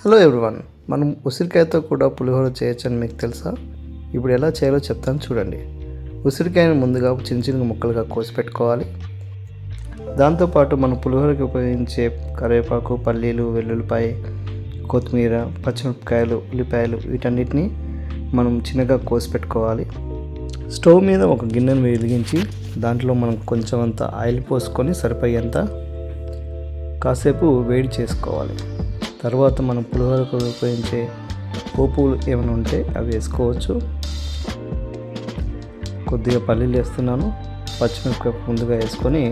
Hello everyone, మనం ఉసిరికాయతో కూడా పులిహోర చేయొచ్చని మీకు తెలుసా? ఇప్పుడు ఎలా చేయాలో చెప్తాను చూడండి. ఉసిరికాయను ముందుగా చిన్న చిన్న ముక్కలుగా కోసి పెట్టుకోవాలి. దాంతోపాటు మనం పులిహోరకి ఉపయోగించే కరివేపాకు, పల్లీలు, వెల్లుల్లిపాయ, కొత్తిమీర, పచ్చిమిరపకాయలు, ఉల్లిపాయలు వీటన్నిటిని మనం చిన్నగా కోసి పెట్టుకోవాలి. స్టవ్ మీద ఒక గిన్నెను వెలిగించి దాంట్లో మనం కొంచెం అంత ఆయిల్ పోసుకొని సరిపోయేంత కాసేపు వేడి చేసుకోవాలి. తర్వాత మనం పులిహోరకు ఉపయోగించే పోపులు ఏమైనా ఉంటే అవి వేసుకోవచ్చు. కొద్దిగా పల్లీలు వేస్తున్నాను. పచ్చిమిరపకాయ ముందుగా వేసుకొని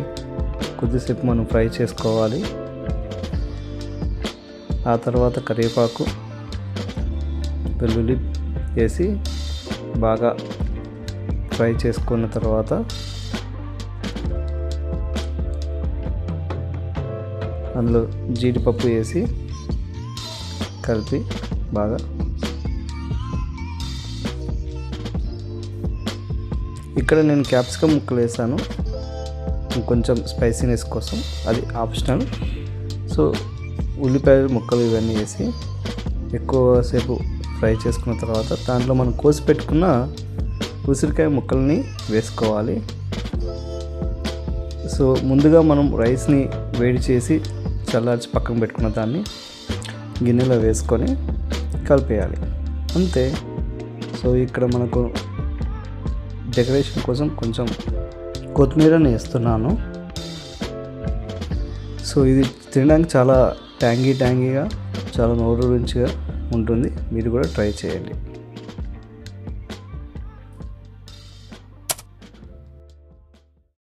కొద్దిసేపు మనం ఫ్రై చేసుకోవాలి. ఆ తర్వాత కరివేపాకు, వెల్లుల్లి వేసి బాగా ఫ్రై చేసుకున్న తర్వాత అందులో జీడిపప్పు వేసి కలిపి బాగా ఇక్కడ నేను క్యాప్సికమ్ ముక్కలు వేసాను కొంచెం స్పైసీనెస్ కోసం, అది ఆప్షనల్. సో ఉల్లిపాయ ముక్కలు ఇవన్నీ వేసి ఎక్కువసేపు ఫ్రై చేసుకున్న తర్వాత దాంట్లో మనం కోసి పెట్టుకున్న ఉసిరికాయ ముక్కల్ని వేసుకోవాలి. సో ముందుగా మనం రైస్ని వేడి చేసి చల్లార్చి పక్కన పెట్టుకున్న దాన్ని గిన్నెలో వేసుకొని కలిపేయాలి, అంతే. సో ఇక్కడ మనకు డెకరేషన్ కోసం కొంచెం కొత్తిమీరని వేస్తున్నాను. సో ఇది తినడానికి చాలా ట్యాంగీగా, చాలా నోరు రుచిగా ఉంటుంది. మీరు కూడా ట్రై చేయండి.